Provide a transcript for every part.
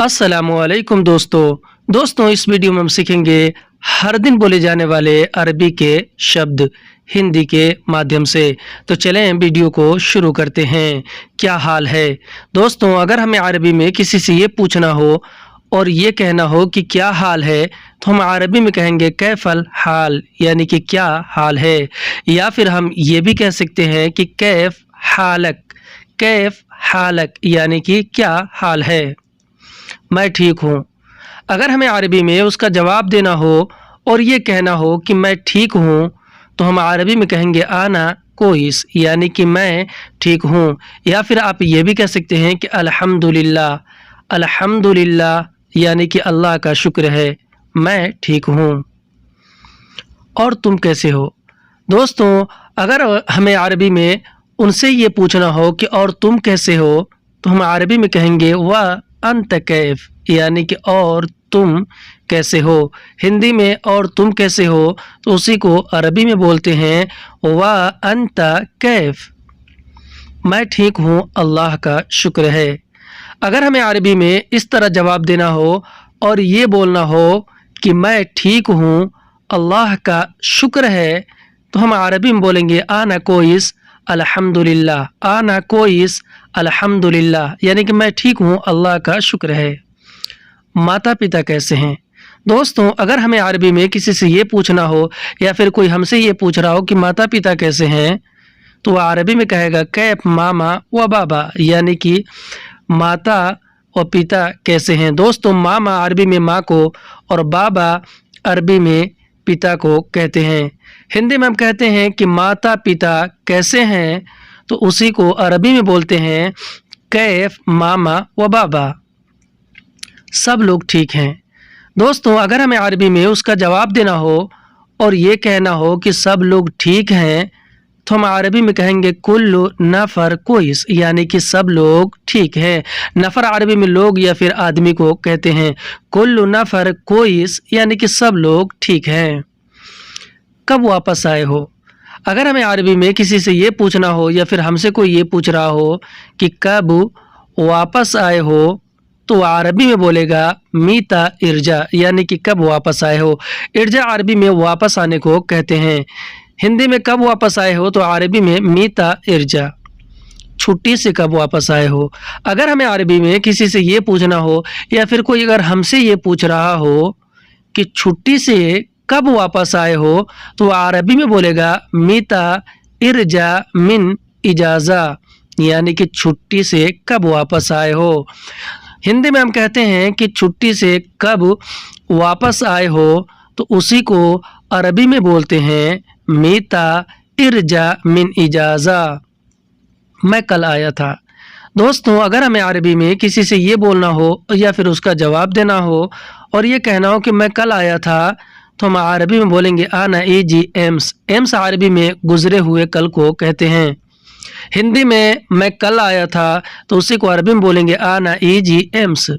अस्सलामुअलैकुम दोस्तों इस वीडियो में हम सीखेंगे हर दिन बोले जाने वाले अरबी के शब्द हिंदी के माध्यम से। तो चलें वीडियो को शुरू करते हैं। क्या हाल है दोस्तों, अगर हमें अरबी में किसी से ये पूछना हो और ये कहना हो कि क्या हाल है, तो हम अरबी में कहेंगे कैफल हाल, यानी कि क्या हाल है। या फिर हम ये भी कह सकते हैं कि कैफ हालक यानी कि क्या हाल है, मैं ठीक हूँ। अगर हमें अरबी में उसका जवाब देना हो और ये कहना हो कि मैं ठीक हूँ, तो हम अरबी में कहेंगे आना कोइस, यानी कि मैं ठीक हूँ। या फिर आप ये भी कह सकते हैं कि अल्हम्दुलिल्लाह यानी कि अल्लाह का शुक्र है, मैं ठीक हूँ। और तुम कैसे हो दोस्तों, अगर हमें अरबी में उनसे ये पूछना हो कि और तुम कैसे हो, तो हम अरबी में कहेंगे वाह अंत कैफ, यानी कि और तुम कैसे हो। हिंदी में और तुम कैसे हो तो उसी को अरबी में बोलते हैं वाह अंत कैफ, मैं ठीक हूँ अल्लाह का शुक्र है। अगर हमें अरबी में इस तरह जवाब देना हो और ये बोलना हो कि मैं ठीक हूँ अल्लाह का शुक्र है, तो हम अरबी में बोलेंगे आना कोइस अल्हम्दुलिल्लाह, यानी कि मैं ठीक हूँ अल्लाह का शुक्र है। माता पिता कैसे हैं दोस्तों, अगर हमें अरबी में किसी से ये पूछना हो या फिर कोई हमसे ये पूछ रहा हो कि माता पिता कैसे हैं, तो वह अरबी में कहेगा कैफ मामा व बाबा, यानी कि माता और पिता कैसे हैं। दोस्तों मामा अरबी में माँ को और बाबा अरबी में पिता को कहते हैं। हिंदी में हम कहते हैं कि माता पिता कैसे हैं, तो उसी को अरबी में बोलते हैं कैफ मामा व बाबा, सब लोग ठीक हैं। दोस्तों अगर हमें अरबी में उसका जवाब देना हो और ये कहना हो कि सब लोग ठीक हैं, तो हम अरबी में कहेंगे कुल्लु नफर कोइस, यानी कि सब लोग ठीक हैं। नफर अरबी में लोग या फिर आदमी को कहते हैं। कुल्लु नफर कोइस यानी कि सब लोग ठीक हैं। कब वापस आए हो, अगर हमें अरबी में किसी से ये पूछना हो या फिर हमसे कोई ये पूछ रहा हो कि कब वापस आए हो, तो अरबी में बोलेगा मीता इर्जा, यानी कि कब वापस आए हो। इर्जा अरबी में वापस आने को कहते हैं। हिंदी में कब वापस आए हो, तो अरबी में मीता इर्जा। छुट्टी से कब वापस आए हो, अगर हमें अरबी में किसी से ये पूछना हो या फिर कोई अगर हमसे ये पूछ रहा हो कि छुट्टी से कब वापस आए हो, तो अरबी में बोलेगा मीता इर्जा मिन इजाज़ा, यानी कि छुट्टी से कब वापस आए हो। हिंदी में हम कहते हैं कि छुट्टी से कब वापस आए हो, तो उसी को अरबी में बोलते हैं मीता इर्जा मिन इजाज़ा, मैं कल आया था। दोस्तों अगर हमें अरबी में किसी से ये बोलना हो या फिर उसका जवाब देना हो और ये कहना हो कि मैं कल आया था, तो हम अरबी में बोलेंगे आना एजी एम्स अरबी में गुजरे हुए कल को कहते हैं। हिंदी में मैं कल आया था, तो उसी को अरबी में बोलेंगे आना एजी एम्स,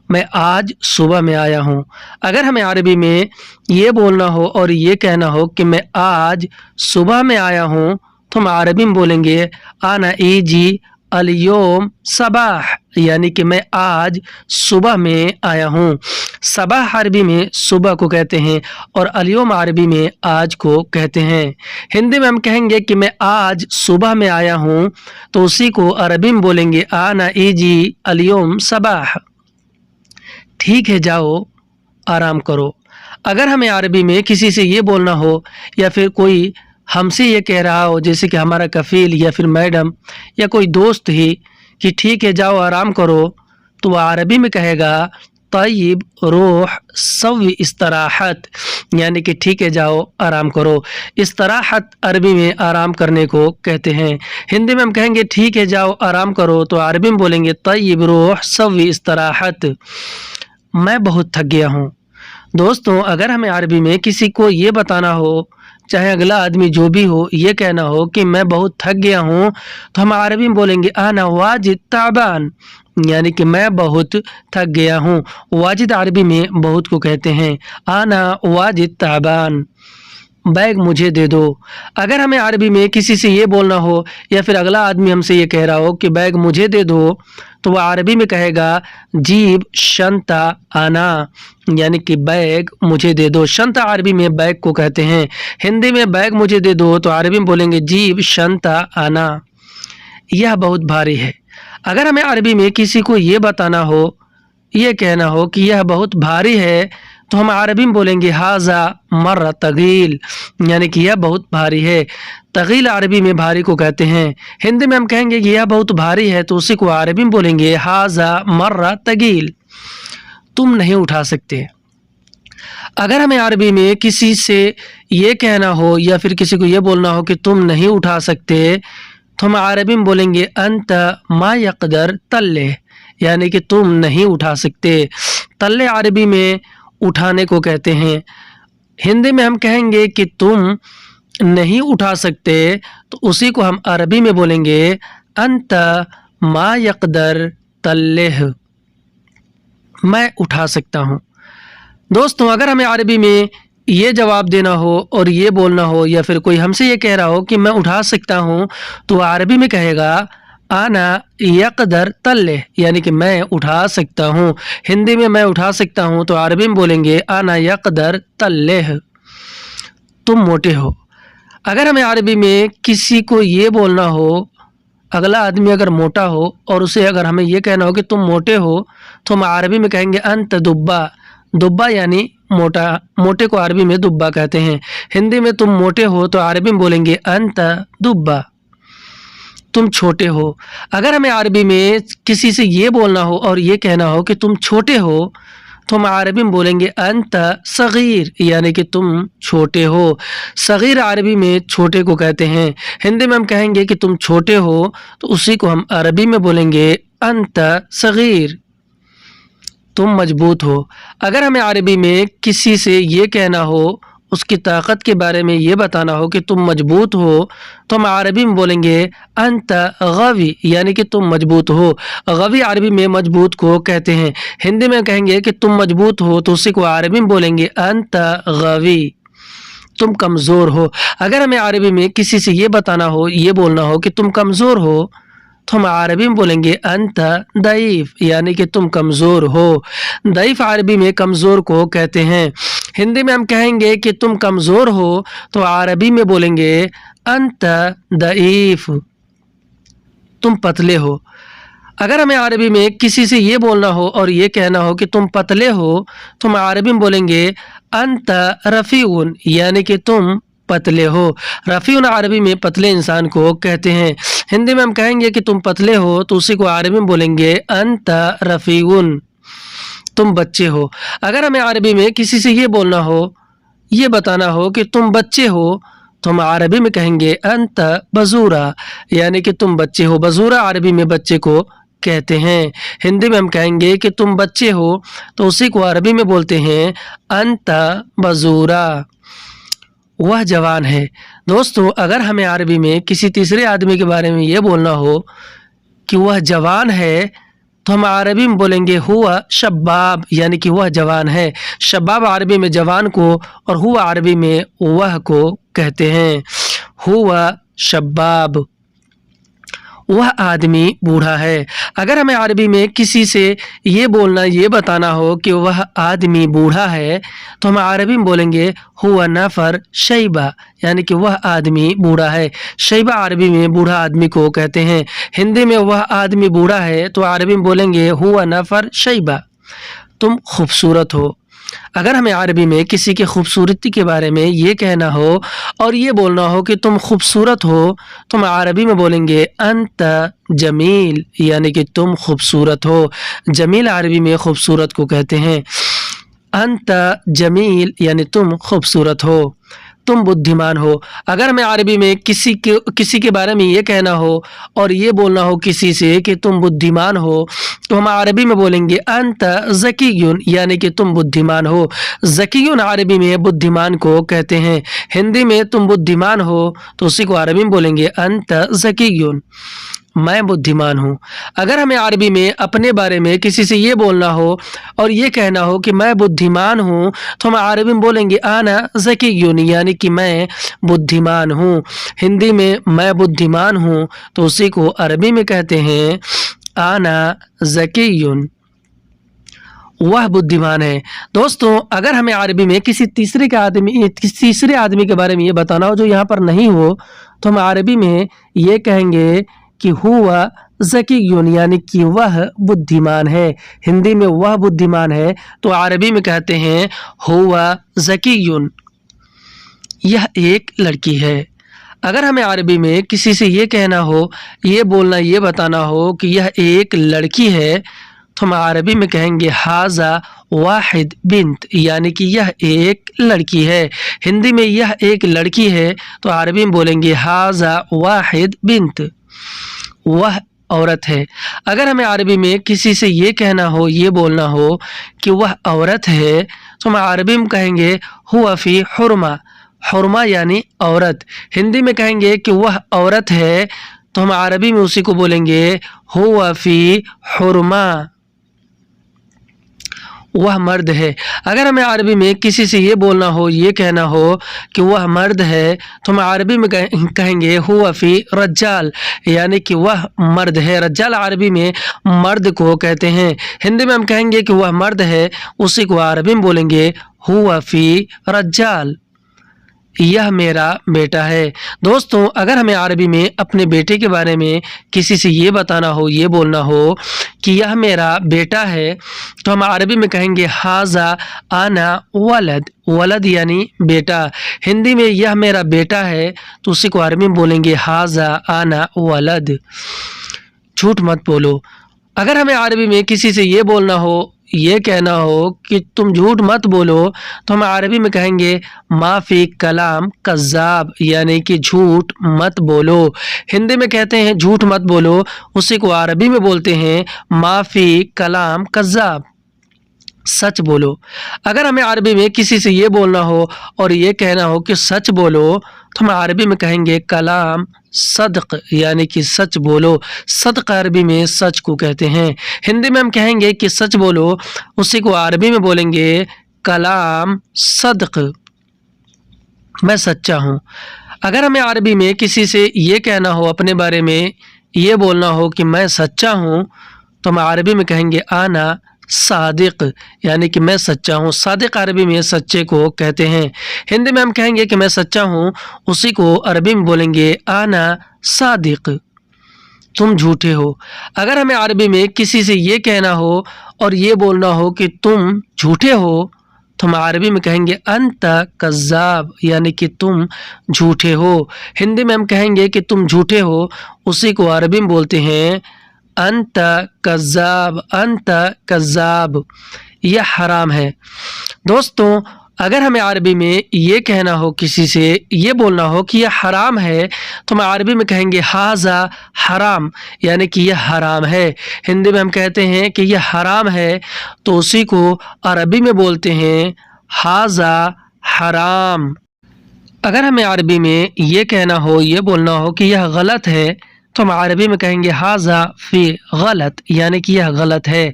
मैं आज सुबह में आया हूँ। अगर हमें अरबी में ये बोलना हो और ये कहना हो कि मैं आज सुबह में आया हूँ, तो हम अरबी में बोलेंगे आना एजी अलियोम सबाह, यानी कि मैं आज सुबह में आया हूँ। सबाह अरबी में सुबह को कहते हैं और अलियोम अरबी में आज को कहते हैं। हिंदी में हम कहेंगे कि मैं आज सुबह में आया हूँ, तो उसी को अरबी में बोलेंगे आना एजी अलियोम सबाह, ठीक है जाओ आराम करो। अगर हमें अरबी में किसी से ये बोलना हो या फिर कोई हमसे ये कह रहा हो, जैसे कि हमारा कफ़ील या फिर मैडम या कोई दोस्त ही कि ठीक है जाओ आराम करो, तो वह अरबी में कहेगा तय्यब रूह सव्वी इस्तराहत, यानी कि ठीक है जाओ आराम करो। इस्तराहत अरबी में आराम करने को कहते हैं। हिंदी में हम कहेंगे ठीक है जाओ आराम करो, तो अरबी में बोलेंगे तय्यब रूह सव्वी इस्तराहत, मैं बहुत थक गया हूँ। दोस्तों अगर हमें अरबी में किसी को ये बताना हो, चाहे अगला आदमी जो भी हो, ये कहना हो कि मैं बहुत थक गया हूँ, तो हम अरबी में बोलेंगे आना वाजिद ताबान, यानी कि मैं बहुत थक गया हूँ। वाजिद अरबी में बहुत को कहते हैं, आना वाजिद ताबान। बैग मुझे दे दो। अगर हमें अरबी में किसी से ये बोलना हो या फिर अगला आदमी हमसे ये कह रहा हो कि बैग मुझे दे दो, तो वह अरबी में कहेगा जीब शंता आना, यानी कि बैग मुझे दे दो। शंता अरबी में बैग को कहते हैं। हिंदी में बैग मुझे दे दो तो अरबी में बोलेंगे जीब शंता आना। यह बहुत भारी है। अगर हमें अरबी में किसी को ये बताना हो, ये कहना हो कि यह बहुत भारी है, तो हम अरबी में बोलेंगे हाजा मर्रा तगील, यानी कि यह बहुत भारी है। तगील अरबी में भारी को कहते हैं। हिंदी में हम कहेंगे कि यह बहुत भारी है, तो उसी को अरबी में बोलेंगे हाजा मर्रा तगील, तुम नहीं उठा सकते। अगर हमें अरबी में किसी से ये कहना हो या फिर किसी को ये बोलना हो कि तुम नहीं उठा सकते, तो हम अरबी में बोलेंगे अंत मा यक़दर तल्ले, यानी कि तुम नहीं उठा सकते। तल्ले अरबी में उठाने को कहते हैं। हिंदी में हम कहेंगे कि तुम नहीं उठा सकते, तो उसी को हम अरबी में बोलेंगे अंत मा यक़दर तल्लेह, मैं उठा सकता हूँ। दोस्तों, अगर हमें अरबी में ये जवाब देना हो और ये बोलना हो या फिर कोई हमसे ये कह रहा हो कि मैं उठा सकता हूँ, तो अरबी में कहेगा आना यक़दर तल्ले, यानी कि मैं उठा सकता हूँ। हिंदी में मैं उठा सकता हूँ तो अरबी में बोलेंगे आना यक़दर तल्लेह, तुम मोटे हो। अगर हमें अरबी में किसी को ये बोलना हो, अगला आदमी अगर मोटा हो और उसे अगर हमें ये कहना हो कि तुम मोटे हो, तो हम अरबी में कहेंगे अंत दुब्बा। दुब्बा यानी मोटा, मोटे को अरबी में दुब्बा कहते हैं। हिंदी में तुम मोटे हो तो अरबी में बोलेंगे अंत दुब्बा, तुम छोटे हो। अगर हमें अरबी में किसी से ये बोलना हो और ये कहना हो कि तुम छोटे हो, तो हम अरबी में बोलेंगे अंत सगीर, यानी कि तुम छोटे हो। सगीर अरबी में छोटे को कहते हैं। हिंदी में हम कहेंगे कि तुम छोटे हो, तो उसी को हम अरबी में बोलेंगे अंत सगीर, तुम मजबूत हो। अगर हमें अरबी में किसी से ये कहना हो, उसकी ताकत के बारे में ये बताना हो कि तुम मजबूत हो, तो हम अरबी में बोलेंगे अंत गवी, यानी कि तुम मजबूत हो। गवी अरबी में मजबूत को कहते हैं। हिंदी में कहेंगे कि तुम मजबूत हो, तो उसी को अरबी में बोलेंगे अंत गवी, तुम कमज़ोर हो। अगर हमें अरबी में किसी से ये बताना हो, ये बोलना हो कि तुम कमज़ोर हो, तो हम अरबी में बोलेंगे अंत दईफ, यानी कि तुम कमज़ोर हो। दईफ अरबी में कमज़ोर को कहते हैं। हिंदी में हम कहेंगे कि तुम कमज़ोर हो, तो अरबी में बोलेंगे अंत दईफ, तुम पतले हो। अगर हमें अरबी में किसी से ये बोलना हो और ये कहना हो कि तुम पतले हो, तो हम अरबी में बोलेंगे अंत रफ़ीउन, यानी कि तुम पतले हो। रफ़ीउन अरबी में पतले इंसान को कहते हैं। हिंदी में हम कहेंगे कि तुम पतले हो, तो उसी को अरबी में बोलेंगे अंत रफ़ीउन, तुम बच्चे हो। अगर हमें अरबी में किसी से ये बोलना हो, ये बताना हो कि तुम बच्चे हो, तो हम अरबी में कहेंगे अंत बजूरा, यानी कि तुम बच्चे हो। बजूरा अरबी में बच्चे को कहते हैं। हिंदी में हम कहेंगे कि तुम बच्चे हो, तो उसी को अरबी में बोलते हैं अंत बजूरा, वह जवान है। दोस्तों, अगर हमें अरबी में किसी तीसरे आदमी के बारे में ये बोलना हो कि वह जवान है, तो हम अरबी में बोलेंगे हुआ शबाब, यानी कि वह जवान है। शबाब अरबी में जवान को और हुआ अरबी में वह को कहते हैं। हुआ शबाब, वह आदमी बूढ़ा है। अगर हमें अरबी में किसी से ये बोलना, ये बताना हो कि वह आदमी बूढ़ा है, तो हम अरबी में बोलेंगे हुआ नफर शैबा, यानी कि वह आदमी बूढ़ा है। शैबा अरबी में बूढ़ा आदमी को कहते हैं। हिंदी में वह आदमी बूढ़ा है, तो अरबी में बोलेंगे हुआ नफर शैबा, तुम खूबसूरत हो। अगर हमें अरबी में किसी की खूबसूरती के बारे में ये कहना हो और ये बोलना हो कि तुम खूबसूरत हो, तो हम अरबी में बोलेंगे अंत जमील, यानी कि तुम खूबसूरत हो। जमील अरबी में खूबसूरत को कहते हैं। अंत जमील, यानी तुम खूबसूरत हो, तुम बुद्धिमान हो। अगर हमें अरबी में किसी के बारे में ये कहना हो और ये बोलना हो किसी से कि तुम बुद्धिमान हो, तो हम अरबी में बोलेंगे अंत ज़कीयुन, यानी कि तुम बुद्धिमान हो। ज़कीयुन अरबी में बुद्धिमान को कहते हैं। हिंदी में तुम बुद्धिमान हो, तो उसी को अरबी में बोलेंगे अंत ज़कीयुन, मैं बुद्धिमान हूँ। अगर हमें अरबी में अपने बारे में किसी से ये बोलना हो और ये कहना हो कि मैं बुद्धिमान हूँ, तो हम अरबी में बोलेंगे आना ज़कीयुन, यानी कि मैं बुद्धिमान हूँ। हिंदी में मैं बुद्धिमान हूँ तो उसी को अरबी में कहते हैं आना ज़कीयुन, वह बुद्धिमान है। दोस्तों, अगर हमें अरबी में किसी तीसरे आदमी के बारे में ये बताना हो जो यहाँ पर नहीं हो, तो हम अरबी में ये कहेंगे कि हुआ ज़कीयुन, यानी कि वह बुद्धिमान है। हिंदी में वह बुद्धिमान है तो अरबी में कहते हैं हुआ ज़कीयुन, यह एक लड़की है। अगर हमें अरबी में किसी से ये कहना हो, ये बोलना, ये बताना हो कि यह एक लड़की है, तो हम अरबी में कहेंगे हाजा वाहिद बिन्त, यानी कि यह एक लड़की है। हिंदी में यह एक लड़की है तो अरबी में बोलेंगे हाजा वाहिद बिन्त, वह औरत है। अगर हमें अरबी में किसी से ये कहना हो, ये बोलना हो कि वह औरत है, तो हम अरबी में कहेंगे हुआ फी हुरमा, हुरमा यानी औरत। हिंदी में कहेंगे कि वह औरत है तो हम अरबी में उसी को बोलेंगे हुआ फी हुरमा, वह मर्द है। अगर हमें अरबी में किसी से ये बोलना हो, ये कहना हो कि वह मर्द है, तो हम अरबी में कहेंगे हुआ फी रज्जाल, यानी कि वह मर्द है। रज्जाल अरबी में मर्द को कहते हैं। हिंदी में हम कहेंगे कि वह मर्द है, उसी को अरबी में बोलेंगे हुआ फी रज्जाल, यह मेरा बेटा है। दोस्तों, अगर हमें अरबी में अपने बेटे के बारे में किसी से ये बताना हो, ये बोलना हो कि यह मेरा बेटा है, तो हम अरबी में कहेंगे हाजा आना वलद, वलद यानी बेटा। हिंदी में यह मेरा बेटा है तो उसी को अरबी में बोलेंगे हाजा आना वलद, झूठ मत बोलो। अगर हमें अरबी में किसी से ये बोलना हो, ये कहना हो कि तुम झूठ मत बोलो, तो हम अरबी में कहेंगे माफ़ी कलाम कज़्ज़ाब, यानी कि झूठ मत बोलो। हिंदी में कहते हैं झूठ मत बोलो, उसी को अरबी में बोलते हैं माफ़ी कलाम कज़्ज़ाब, सच बोलो। अगर हमें अरबी में किसी से ये बोलना हो और ये कहना हो कि सच बोलो, तो हम अरबी में कहेंगे कलाम सदक, यानी कि सच बोलो। सदक अरबी में सच को कहते हैं। हिंदी में हम कहेंगे कि सच बोलो, उसी को अरबी में बोलेंगे कलाम सदक, मैं सच्चा हूँ। अगर हमें अरबी में किसी से ये कहना हो, अपने बारे में ये बोलना हो कि मैं सच्चा हूँ, तो हम अरबी में कहेंगे आना सादिक, यानी कि मैं सच्चा हूँ। सादिक अरबी में सच्चे को कहते हैं। हिंदी में हम कहेंगे कि मैं सच्चा हूँ, उसी को अरबी में बोलेंगे आना सादिक, तुम झूठे हो। अगर हमें अरबी में किसी से ये कहना हो और ये बोलना हो कि तुम झूठे हो, तो हम अरबी में कहेंगे अंत कज़्ज़ाब, यानी कि तुम झूठे हो। हिंदी में हम कहेंगे कि तुम झूठे हो, उसी को अरबी में बोलते हैं अंत कज़्ज़ाब, अंत कज़्ज़ाब, यह हराम है। दोस्तों, अगर हमें अरबी में ये कहना हो, किसी से ये बोलना हो कि यह हराम है, तो हम अरबी में कहेंगे हाजा हराम, यानी कि यह हराम है। हिंदी में हम कहते हैं कि यह हराम है तो उसी को अरबी में बोलते हैं हाजा हराम। अगर हमें अरबी में ये कहना हो, ये बोलना हो कि यह गलत है, तो हम अरबी में कहेंगे हाजा फी गलत, यानी कि यह गलत है।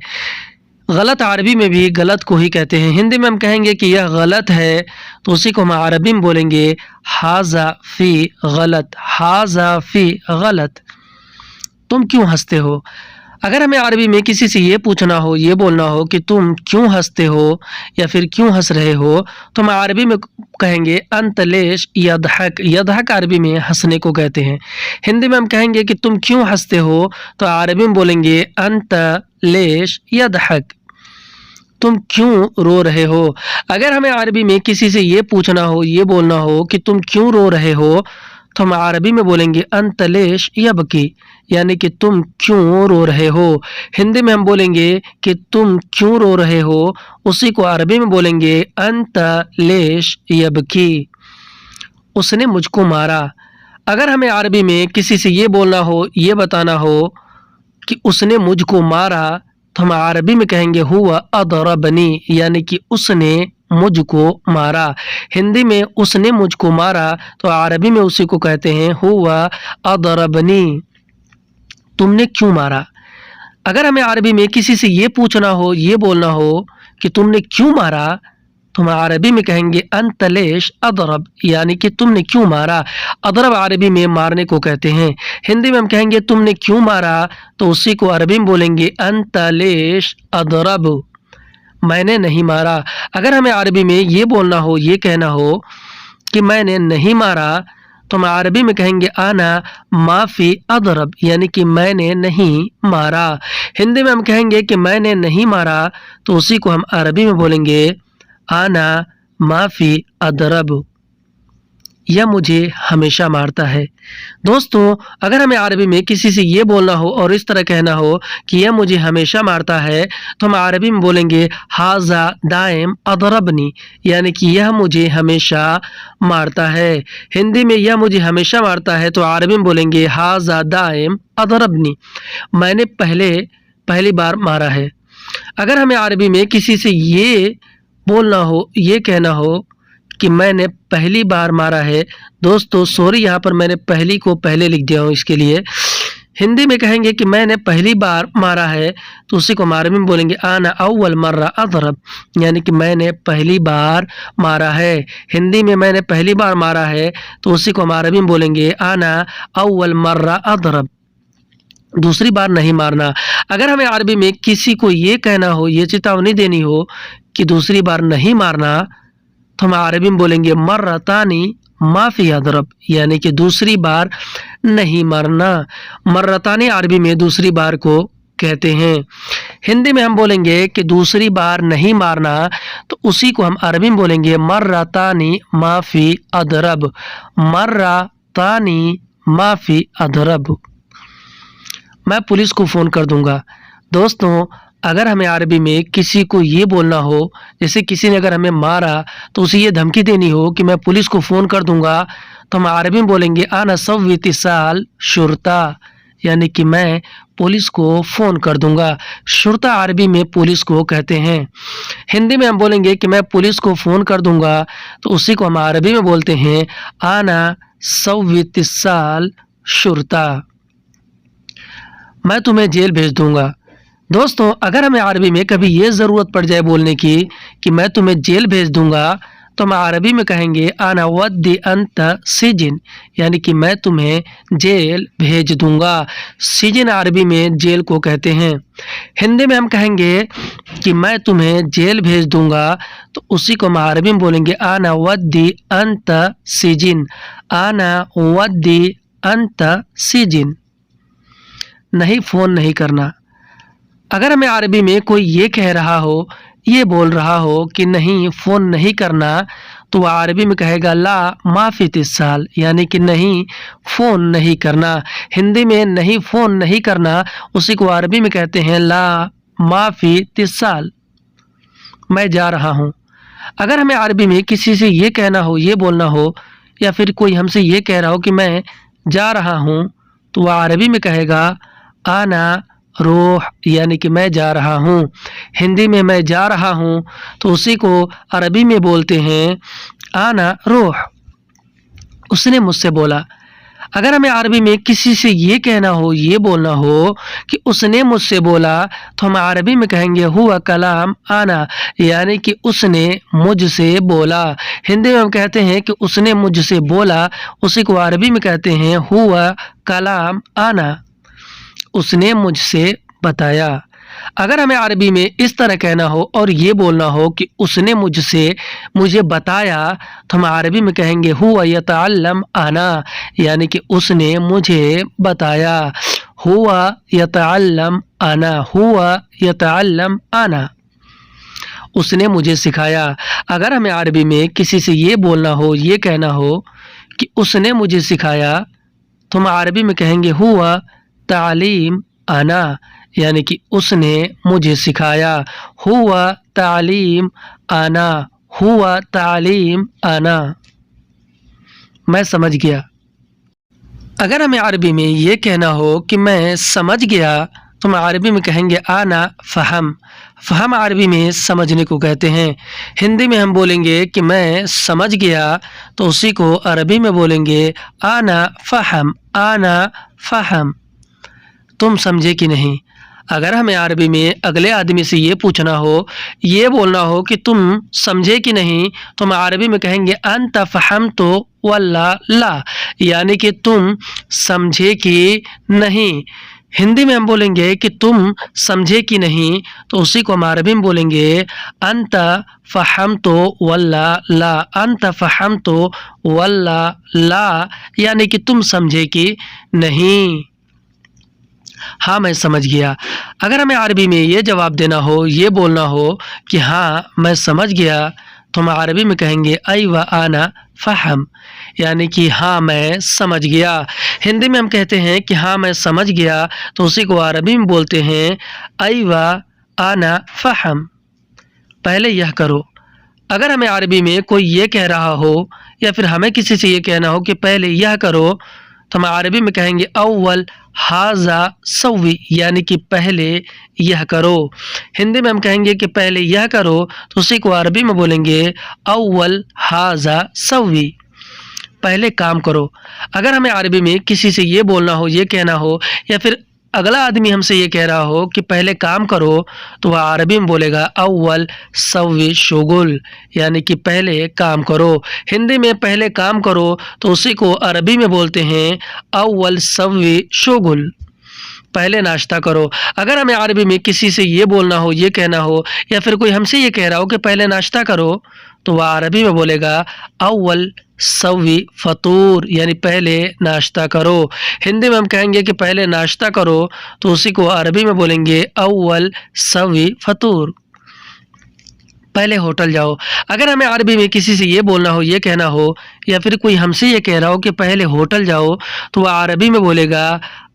गलत अरबी में भी गलत को ही कहते हैं। हिंदी में हम कहेंगे कि यह गलत है तो उसी को हम अरबी में बोलेंगे हाजा फी गलत, हाजा फी गलत, तुम क्यों हंसते हो। अगर हमें अरबी में किसी से ये पूछना हो, ये बोलना हो कि तुम क्यों हंसते हो या फिर क्यों हंस रहे हो, तो हम अरबी में कहेंगे अंतलेश यदहक, यदहक अरबी में हंसने को कहते हैं। हिंदी में हम कहेंगे कि तुम क्यों हंसते हो, तो अरबी में बोलेंगे अंतलेश यदहक, तुम क्यों रो रहे हो। अगर हमें अरबी में किसी से ये पूछना हो, ये बोलना हो कि तुम क्यों रो रहे हो, तो हम अरबी में बोलेंगे अंतलेश यबकी, यानी कि तुम क्यों रो रहे हो। हिंदी में हम बोलेंगे कि तुम क्यों रो रहे हो, उसी को अरबी में बोलेंगे अंतलेश यबकी, उसने मुझको मारा। अगर हमें अरबी में किसी से ये बोलना हो, ये बताना हो कि उसने मुझको मारा, तो हम अरबी में कहेंगे हुआ अदरबनी, यानी कि उसने मुझको मारा। हिंदी में उसने मुझको मारा तो अरबी में उसी को कहते हैं हुआ अदरबनी, तुमने क्यों मारा। अगर हमें अरबी में किसी से ये पूछना हो, ये बोलना हो कि तुमने क्यों मारा, तो हम अरबी में कहेंगे अंत लेश अदरब, यानी कि तुमने क्यों मारा। अदरब अरबी में मारने को कहते हैं। हिंदी में हम कहेंगे तुमने क्यों मारा, तो उसी को अरबी में बोलेंगे अंत लेश अदरब, मैंने नहीं मारा। अगर हमें अरबी में ये बोलना हो, ये कहना हो कि मैंने नहीं मारा, तो हम अरबी में कहेंगे आना माफ़ी अदरब, यानी कि मैंने नहीं मारा। हिंदी में हम कहेंगे कि मैंने नहीं मारा, तो उसी को हम अरबी में बोलेंगे आना माफ़ी अदरब, यह मुझे हमेशा मारता है। दोस्तों, अगर हमें अरबी में किसी से ये बोलना हो और इस तरह कहना हो कि यह मुझे हमेशा मारता है, तो हम अरबी में बोलेंगे हाज़ा दाइम अदरबनी, यानी कि यह मुझे हमेशा मारता है। हिंदी में यह मुझे हमेशा मारता है, तो अरबी में बोलेंगे हाज़ा दाइम अदरबनी, मैंने पहली बार मारा है। अगर हमें अरबी में किसी से ये बोलना हो, ये कहना हो कि मैंने पहली बार मारा है, दोस्तों सॉरी, यहाँ पर मैंने पहली को पहले लिख दिया हूँ, इसके लिए हिंदी में कहेंगे कि मैंने पहली बार मारा है, तो उसी को हम अरबी में बोलेंगे आना अव्वल मर्रा अदरब, यानी कि मैंने पहली बार मारा है। हिंदी में मैंने पहली बार मारा है, तो उसी को हम अरबी में बोलेंगे आना अव्वल मर्रा अदरब, दूसरी बार नहीं मारना। अगर हमें अरबी में किसी को ये कहना हो, ये चेतावनी देनी हो कि दूसरी बार नहीं मारना, तो हम अरबी में बोलेंगे मर्रतानी माफ़ी अदरब, यानी कि दूसरी बार नहीं मारना। मर्रतानी अरबी में दूसरी बार को कहते हैं। हिंदी में हम बोलेंगे कि दूसरी बार नहीं मारना, तो उसी को हम अरबी में बोलेंगे मर्रतानी माफ़ी अदरब, मर्रतानी माफ़ी अदरब, मैं पुलिस को फ़ोन कर दूंगा। दोस्तों, अगर हमें अरबी में किसी को ये बोलना हो, जैसे किसी ने अगर हमें मारा तो उसे ये धमकी देनी हो कि मैं पुलिस को फ़ोन कर दूंगा, तो हम अरबी में बोलेंगे आना सव्वितिसाल शुरता, यानी कि मैं पुलिस को फ़ोन कर दूंगा। शुरता अरबी में पुलिस को कहते हैं। हिंदी में हम बोलेंगे कि मैं पुलिस को फ़ोन कर दूंगा, तो उसी को हम अरबी में बोलते हैं आना सव्वितिसाल शुरता, मैं तुम्हें जेल भेज दूंगा। दोस्तों, अगर हमें अरबी में कभी ये ज़रूरत पड़ जाए बोलने की कि मैं तुम्हें जेल भेज दूंगा, तो हम अरबी में कहेंगे आना वद्दी अंत सिजिन, यानी कि मैं तुम्हें जेल भेज दूंगा। सिजिन अरबी में जेल को कहते हैं। हिंदी में हम कहेंगे कि मैं तुम्हें जेल भेज दूंगा, तो उसी को हम अरबी में बोलेंगे आना वद्दी अंत सिजिन, आना वद्दी अंत सिजिन, नहीं फ़ोन नहीं करना। अगर हमें अरबी में कोई ये कह रहा हो, ये बोल रहा हो कि नहीं फ़ोन नहीं करना, तो वह अरबी में कहेगा ला माफ़ी तिस्साल, यानी कि नहीं फ़ोन नहीं करना। हिंदी में नहीं फ़ोन नहीं करना, उसी को अरबी में कहते हैं ला माफ़ी तिस्साल, मैं जा रहा हूँ। अगर हमें अरबी में किसी से ये कहना हो, ये बोलना हो, या फिर कोई हमसे ये कह रहा हो कि मैं जा रहा हूँ, तो वह अरबी में कहेगा आना रूह, यानी कि मैं जा रहा हूँ। हिंदी में मैं जा रहा हूँ, तो उसी को अरबी में बोलते हैं आना रूह, उसने मुझसे बोला। अगर हमें अरबी में किसी से ये कहना हो, ये बोलना हो कि उसने मुझसे बोला, तो हम अरबी में कहेंगे हुआ कलाम आना, यानी कि उसने मुझसे बोला। हिंदी में हम कहते हैं कि उसने मुझसे बोला, उसी को अरबी में कहते हैं हुआ कलाम आना, उसने मुझसे बताया। अगर हमें अरबी में इस तरह कहना हो और ये बोलना हो कि उसने मुझे बताया, तो हम अरबी में कहेंगे हुआ यतअल्लम आना, यानी कि उसने मुझे बताया। हुआ यतअल्लम आना, हुआ यतअल्लम आना, उसने मुझे सिखाया। अगर हमें अरबी में किसी से ये बोलना हो, ये कहना हो कि उसने मुझे सिखाया, तो हम अरबी में कहेंगे हुआ तालीम आना, यानी कि उसने मुझे सिखाया। हुआ तालीम आना, हुआ तालीम आना, मैं समझ गया। अगर हमें अरबी में ये कहना हो कि मैं समझ गया, तो हम अरबी में कहेंगे आना फ़हम। फ़हम अरबी में समझने को कहते हैं। हिंदी में हम बोलेंगे कि मैं समझ गया, तो उसी को अरबी में बोलेंगे आना फ़हम, आना फ़हम, तुम समझे कि नहीं। अगर हमें अरबी में अगले आदमी से ये पूछना हो, ये बोलना हो कि तुम समझे कि नहीं, तो हम अरबी में कहेंगे अंत फहमतो वल्ला ला, यानी कि तुम समझे कि नहीं। हिंदी में हम बोलेंगे कि तुम समझे कि नहीं, तो उसी को हम अरबी में बोलेंगे अंत फहमतो वल्ला ला, अंत फहमतो वल्ला ला, यानी कि तुम समझे कि नहीं। हाँ मैं समझ गया। अगर हमें अरबी में ये जवाब देना हो, ये बोलना हो कि हाँ मैं समझ गया, तो हम अरबी में कहेंगे आई व आना फ़हम, यानी कि हाँ मैं समझ गया। हिंदी में हम कहते हैं कि हाँ मैं समझ गया, तो उसी को अरबी में बोलते हैं आई व आना फ़हम। पहले यह करो। अगर हमें अरबी में कोई ये कह रहा हो या फिर हमें किसी से ये कहना हो कि पहले यह करो, तो हम अरबी में कहेंगे अव्वल हाजा सवी, यानी कि पहले यह करो। हिंदी में हम कहेंगे कि पहले यह करो, तो उसी को अरबी में बोलेंगे अव्वल हाजा सवी, पहले काम करो। अगर हमें अरबी में किसी से ये बोलना हो, ये कहना हो, या फिर अगला आदमी हमसे ये कह रहा हो कि पहले काम करो, तो वह अरबी में बोलेगा अव्वल सवी शुगुल, यानी कि पहले काम करो। हिंदी में पहले काम करो, तो उसी को अरबी में बोलते हैं अव्वल सवी शुगुल, पहले नाश्ता करो। अगर हमें अरबी में किसी से ये बोलना हो, ये कहना हो, या फिर कोई हमसे ये कह रहा हो कि पहले नाश्ता करो, तो वह अरबी में बोलेगा अव्वल सवी फतूर, यानी पहले नाश्ता करो। हिंदी में हम कहेंगे कि पहले नाश्ता करो, तो उसी को अरबी में बोलेंगे अव्वल सवी फतूर, पहले होटल जाओ। अगर हमें अरबी में किसी से ये बोलना हो, ये कहना हो, या फिर कोई हमसे ये कह रहा हो कि पहले होटल जाओ, तो वह अरबी में बोलेगा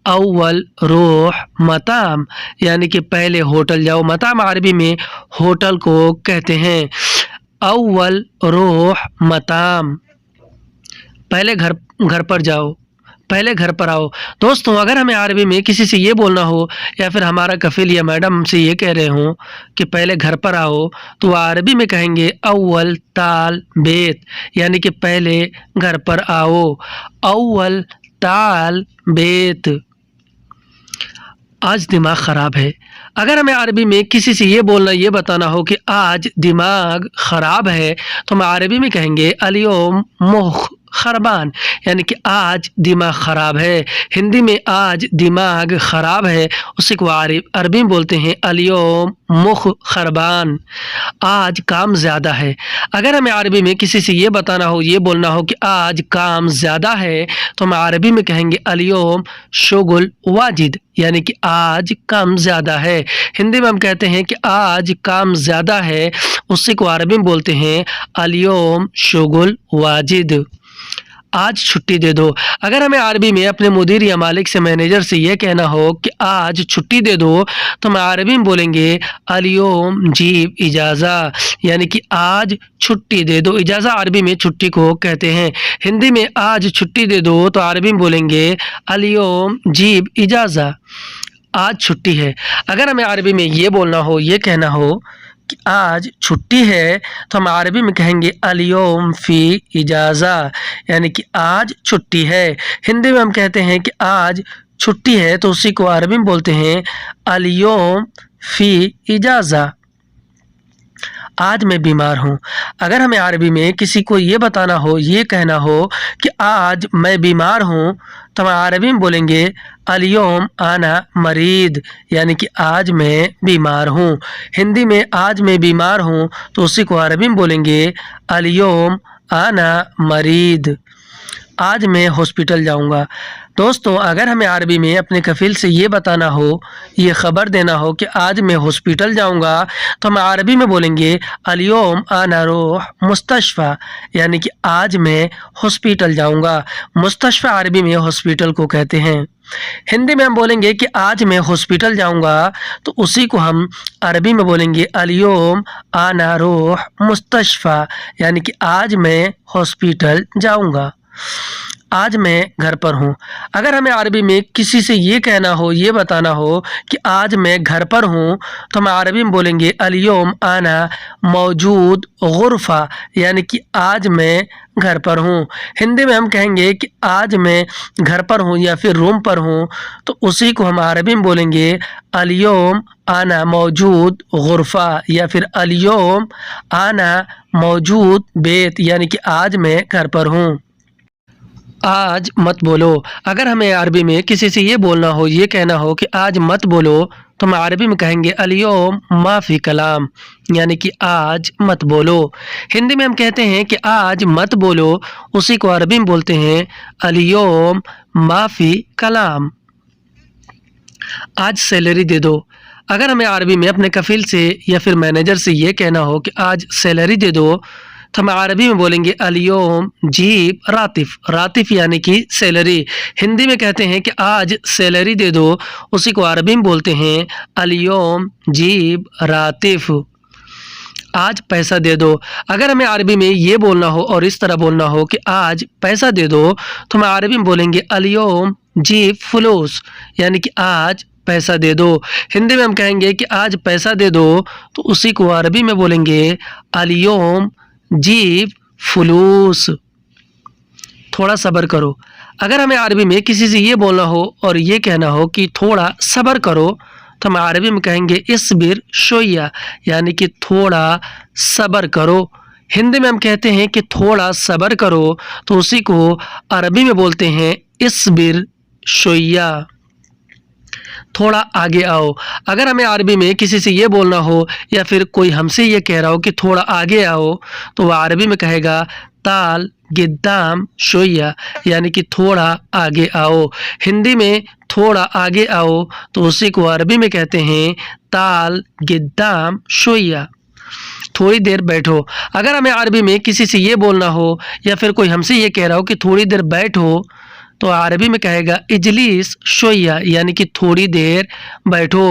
अव्वल रोह मताम, यानी कि पहले होटल जाओ। मताम अरबी में होटल को कहते हैं। अव्वल रोह मताम, पहले घर पर जाओ, पहले घर पर आओ। दोस्तों अगर हमें अरबी में किसी से ये बोलना हो, या फिर हमारा कफिल या मैडम हमसे ये कह रहे हों कि पहले घर पर आओ, तो वह अरबी में कहेंगे अव्वल ताल बेत, यानी कि पहले घर पर आओ। अव्वल ताल बेत। आज दिमाग ख़राब है। अगर हमें अरबी में किसी से ये बोलना, ये बताना हो कि आज दिमाग ख़राब है, तो हम अरबी में कहेंगे अलियोम मुख खरबान, यानी कि आज दिमाग ख़राब है। हिंदी में आज दिमाग ख़राब है, उसी को अरबी में बोलते हैं अलियोम मुख खरबान, आज काम ज़्यादा है। अगर हमें अरबी में किसी से ये बताना हो, ये बोलना हो कि आज काम ज़्यादा है, तो हम अरबी में कहेंगे अलियोम शुगुल वाजिद, यानी कि आज काम ज़्यादा है। हिंदी में हम कहते हैं कि आज काम ज़्यादा है, उसी को अरबी में बोलते हैं अलियोम शुगुल वाजिद, आज छुट्टी दे दो। अगर हमें अरबी में अपने मुदीर या मालिक से, मैनेजर से ये कहना हो कि आज छुट्टी दे दो, तो हम अरबी में बोलेंगे अलियोम जीब इजाज़ा, यानी कि आज छुट्टी दे दो। इजाज़ा अरबी में छुट्टी को कहते हैं। हिंदी में आज छुट्टी दे दो, तो अरबी में बोलेंगे अलियोम जीब इजाज़ा, आज छुट्टी है। अगर हमें अरबी में ये बोलना हो, ये कहना हो कि आज छुट्टी है, तो हम अरबी में कहेंगे अलियोम फ़ी इजाज़ा, यानी कि आज छुट्टी है। हिंदी में हम कहते हैं कि आज छुट्टी है, तो उसी को अरबी में बोलते हैं अलियोम फ़ी इजाज़ा, आज मैं बीमार हूँ। अगर हमें अरबी में किसी को ये बताना हो, ये कहना हो कि आज मैं बीमार हूँ, तो हम अरबी में बोलेंगे अलियोम आना मरीद, यानी कि आज मैं बीमार हूँ। हिंदी में आज मैं बीमार हूँ, तो उसी को अरबी में बोलेंगे अलियोम आना मरीद, आज मैं हॉस्पिटल जाऊँगा। दोस्तों अगर हमें अरबी में अपने कफिल से ये बताना हो, ये ख़बर देना हो कि आज मैं हॉस्पिटल जाऊँगा, तो हम अरबी में बोलेंगे अलियोम आना रोह मुस्तशफ़ा, यानी कि आज मैं हॉस्पिटल जाऊँगा। मुस्तशफ़ा अरबी में हॉस्पिटल को कहते हैं। हिंदी में हम बोलेंगे कि आज मैं हॉस्पिटल जाऊँगा, तो उसी को हम अरबी में बोलेंगे अलियोम आना रोह मुस्तशफ़ा, यानी कि आज मैं हॉस्पिटल जाऊँगा। آج میں گھر پر ہوں۔ اگر ہمیں عربی میں کسی سے یہ کہنا ہو، یہ بتانا ہو کہ آج میں گھر پر ہوں، تو ہم عربی میں بولیں گے الیوم انا موجود غرفہ، یعنی کہ آج میں گھر پر ہوں۔ ہندی میں ہم کہیں گے کہ آج میں گھر پر ہوں یا پھر روم پر ہوں، تو اسی کو ہم عربی میں بولیں گے الیوم انا موجود غرفہ یا پھر الیوم انا موجود بیت، یعنی کہ آج میں گھر پر ہوں۔ آج مت بولو، اگر ہمیں عربی میں کسی سے یہ بولنا ہو، یہ کہنا ہو کہ آج مت بولو، تو ہم عربی میں کہیں گے الیوم ما فی کلام، یعنی کہ آج مت بولو۔ ہندی میں ہم کہتے ہیں کہ آج مت بولو، اسی کو عربی میں بولتے ہیں الیوم ما فی کلام۔ آج سیلری دے دو، اگر ہمیں عربی میں اپنے کفیل سے یا پھر مینیجر سے یہ کہنا ہو کہ آج سیلری دے دو، تو ہم عربی میں بولیں گے الیوم جیب راتف، راتف یعنی کہ سیلری۔ ہندی میں کہتے ہیں کہ آج سیلری دے دو، اسی کو عربی میں بولتے ہیں الیوم جیب راتف۔ آج پیسہ دے دو، اگر ہمیں عربی میں یہ بولنا ہو اور اس طرح بولنا ہو کہ آج پیسہ دے دو، تو ہم عربی میں بولیں گے الیوم جیب فلوس، یعنی کہ آج پیسہ دے دو۔ ہندی میں ہم کہیں گے کہ آج پیسہ دے دو، تو اسی کو عربی میں بولیں گے الیوم جیب فلوس۔ تھوڑا صبر کرو، اگر ہمیں عربی میں کسی سے یہ بولنا ہو اور یہ کہنا ہو کہ تھوڑا صبر کرو، تو ہم عربی میں کہیں گے اصبر شویہ، یعنی کہ تھوڑا صبر کرو۔ ہندی میں ہم کہتے ہیں کہ تھوڑا صبر کرو، تو اسی کو عربی میں بولتے ہیں اصبر شویہ۔ تھوڑا آگے آؤ، اگر ہمیں عربی میں کسی سے یہ بولنا ہو یا پھر کوئی ہم سے یہ کہہ رہا ہو کہ تھوڑا آگے آؤ، تو وہ عربی میں کہے گا تال گدام شویہ، یعنی کہ تھوڑا آگے آؤ۔ ہندی میں تھوڑا آگے آؤ، تو اسی کو عربی میں کہتے ہیں تال گدام شویہ۔ تھوڑی دیر بیٹھو، اگر ہمیں عربی میں کسی سے یہ بولنا ہو یا پھر کوئی ہم سے یہ کہہ رہا ہو کہ تھوڑی دیر بیٹھو، تو عربی میں کہے گا اجلیس شویہ، یعنی کہ تھوڑی دیر بیٹھو۔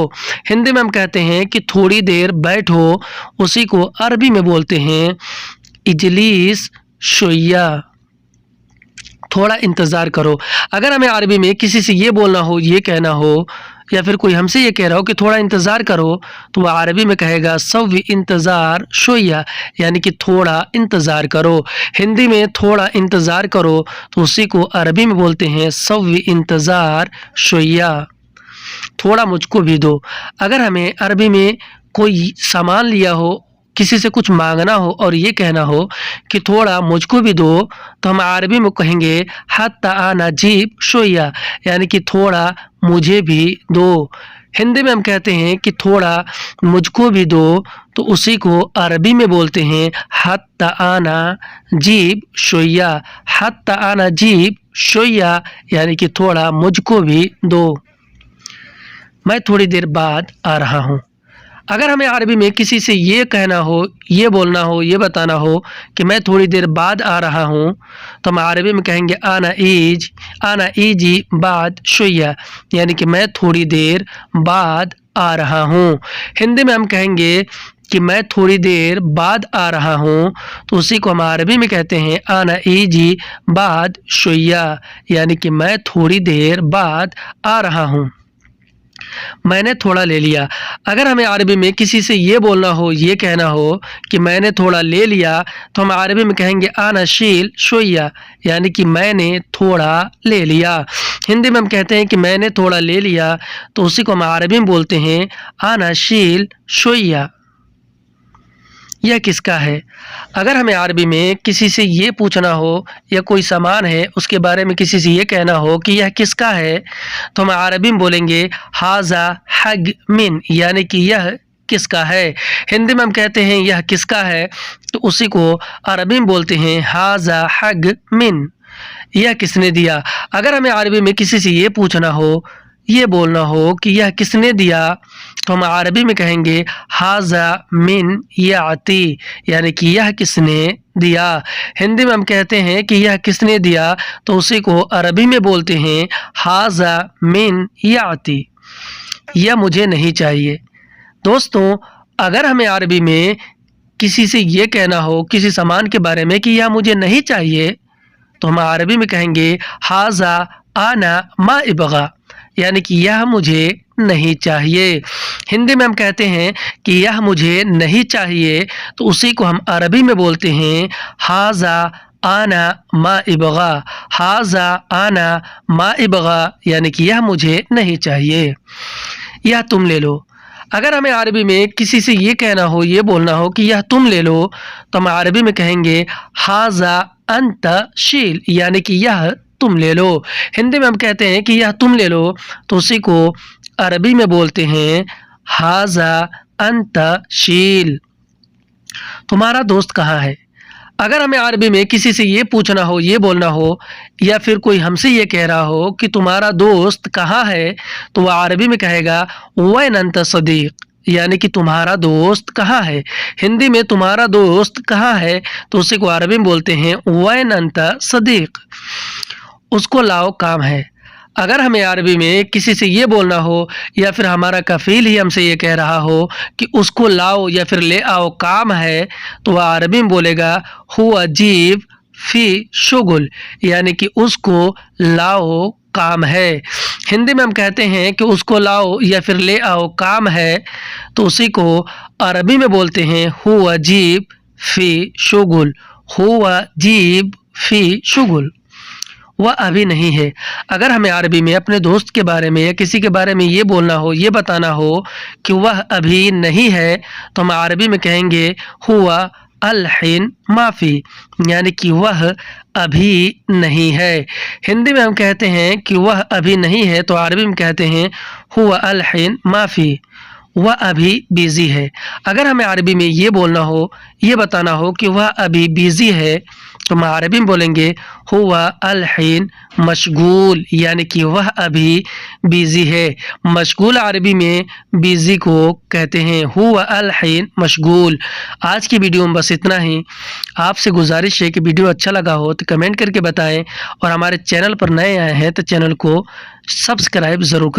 ہندی میں ہم کہتے ہیں کہ تھوڑی دیر بیٹھو، اسی کو عربی میں بولتے ہیں اجلیس شویہ۔ تھوڑا انتظار کرو، اگر ہمیں عربی میں کسی سے یہ بولنا ہو، یہ کہنا ہو یا پھر کوئی ہم سے یہ کہہ رہا ہو کہ تھوڑا انتظار کرو، تو وہ عربی میں کہے گا سوی انتظار شویہ، یعنی کہ تھوڑا انتظار کرو۔ ہندی میں تھوڑا انتظار کرو، تو اسی کو عربی میں بولتے ہیں سوی انتظار شویہ۔ تھوڑا مجھ کو بھی دو، اگر ہمیں عربی میں کوئی سامان لیا ہو، کسی سے کچھ مانگنا ہو اور یہ کہنا ہو کہ تھوڑا مجھ کو بھی دو، تو ہم عربی میں کہیں گے حتی انا جیب شویہ، یعنی کہ تھوڑا مجھے بھی دو۔ ہندی میں ہم کہتے ہیں کہ تھوڑا مجھ کو بھی دو، تو اسی کو عربی میں بولتے ہیں حتی انا جیب شویہ۔ حتی انا جیب شویہ، یعنی کہ تھوڑا مجھ کو بھی دو۔ میں تھوڑی دیر بعد آ رہا ہوں، اگر ہمیں عربی میں کسی سے یہ کہنا ہو، یہ بولنا ہو، یہ بتانا ہو کہ میں تھوڑی دیر بعد آ رہا ہوں، تو ہم عربی میں کہیں گے انا ایجی بعد شویہ، یعنی کہ میں تھوڑی دیر بعد آ رہا ہوں۔ ہندی میں ہم کہیں گے کہ میں تھوڑی دیر بعد آ رہا ہوں، تو اسی کو ہم عربی میں کہتے ہیں انا ایجی بعد شویہ، یعنی کہ میں تھوڑی دیر بعد آ رہا ہوں۔ میں نے تھوڑا لے لیا، اگر ہمیں عربی میں کسی سے یہ بولنا ہو، یہ کہنا ہو کہ میں نے تھوڑا لے لیا، تو ہم عربی میں کہیں گے انا شیل شویہ، یعنی کہ میں نے تھوڑا لے لیا۔ ہندی میں ہم کہتے ہیں کہ میں نے تھوڑا لے لیا، تو اسی کو ہم عربی میں بولتے ہیں انا شیل شویہ۔ یہ کس کا ہے، اگر ہمیں عربی میں کسی سے یہ پوچھنا ہو یا کوئی سامان ہے اس کے بارے میں کسی سے یہ کہنا ہو کہ یہ کس کا ہے، تو ہم عربی میں بولیں گے ھذا حق من، یعنی کہ یہ کس کا ہے۔ ہندی میں ہم کہتے ہیں یہ کس کا ہے، تو اسی کو عربی میں بولتے ہیں ھذا حق من، یہ کس نے دیا۔ اگر ہمیں عربی میں کسی سے یہ پوچھنا ہو، یہ بولنا ہو کہ یہ کس نے دیا، تو ہم عربی میں کہیں گے ھذا من یعطی، یعنی کہ یہ کس نے دیا۔ ہندی میں ہم کہتے ہیں کہ یہ کس نے دیا، تو اسی کو عربی میں بولتے ہیں ھذا من یعطی، یہ مجھے نہیں چاہیے۔ دوستوں، اگر ہمیں عربی میں کسی سے یہ کہنا ہو کسی سامان کے بارے میں کہ یہ مجھے نہیں چاہیے، تو ہم عربی میں کہیں گے حاذا آنا ما ابغا، یعنی کہ یہ مجھے نہیں چاہیے۔ ہندی میں ہم کہتے ہیں کہ یہ مجھے نہیں چاہیے، تو اسی کو ہم عربی میں بولتے ہیں حاذا آنا ما ابغا، حاذا آنا ما ابغا، یعنی کہ یہ مجھے نہیں چاہیے۔ یہ تم لے لو، اگر ہمیں عربی میں کسی سے یہ کہنا ہو، یہ بولنا ہو کہ یہ تم لے لو، تو ہم عربی میں کہیں گے حاذا انت شیل، یعنی کہ یہ تم لے لو۔ ہندی میں ہم کہتے ہیں کہ یہ تم لے لو، تو اسی کو عربی میں بولتے ہیں حاذا انت شیل۔ تمہارا دوست کہاں ہے؟ اگر ہمیں عربی میں کسی سے یہ پوچھنا ہو، یہ بولنا ہو، یا پھر کوئی ہم سے یہ کہہ رہا ہو کہ تمہارا دوست کہاں ہے، تو وہ عربی میں کہے گا وین انت صدیق، یعنی کہ تمہارا دوست کہاں ہے۔ ہندی میں تمہارا دوست کہاں ہے، تو اسی کو عربی میں بولتے ہیں وین انت صدیق۔ اس کو لاؤ، کام ہے۔ اگر ہمیں عربی میں کسی سے یہ بولنا ہو، یا پھر ہمارا کفیل ہی ہم سے یہ کہہ رہا ہو کہ اس کو لاؤ یا پھر لے آؤ، کام ہے، تو وہ عربی میں بولے گا ہوا جیب فی شغل، یعنی کہ اس کو لاؤ، کام ہے۔ ہندی میں ہم کہتے ہیں کہ اس کو لاؤ یا پھر لے آؤ، کام ہے، تو اسی کو عربی میں بولتے ہیں ہوا جیب فی شغل، ہوا جیب فی شغل۔ وہ ابھی نہیں ہے، اگر ہمیں عربی میں اپنے دوست کے بارے میں یا کسی کے بارے میں یہ بولنا ہو، یہ بتانا ہو کہ وہ ابھی نہیں ہے، تو ہم عربی میں کہیں گے ہوا الحین معافی، یعنی کہ وہ ابھی نہیں ہے۔ ہندی میں ہم کہتے ہیں کہ وہ ابھی نہیں ہے، تو عربی میں کہتے ہیں ہوا الحین معافی، وہ ابھی بیزی ہے۔ اگر ہمیں عربی میں یہ بولنا ہو، یہ بتانا ہو کہ وہ ابھی بیزی ہے، تو ہم عربی میں بولیں گے ہوا الحین مشغول، یعنی کہ وہ ابھی بیزی ہے۔ مشغول عربی میں بیزی کو کہتے ہیں ہوا الحین مشغول۔ آج کی ویڈیو میں بس اتنا ہی۔ آپ سے گزارش ہے کہ ویڈیو اچھا لگا ہو تو کمنٹ کر کے بتائیں، اور ہمارے چینل پر نئے آئے ہیں تو چینل کو سبسکرائب ضرور کر لیں۔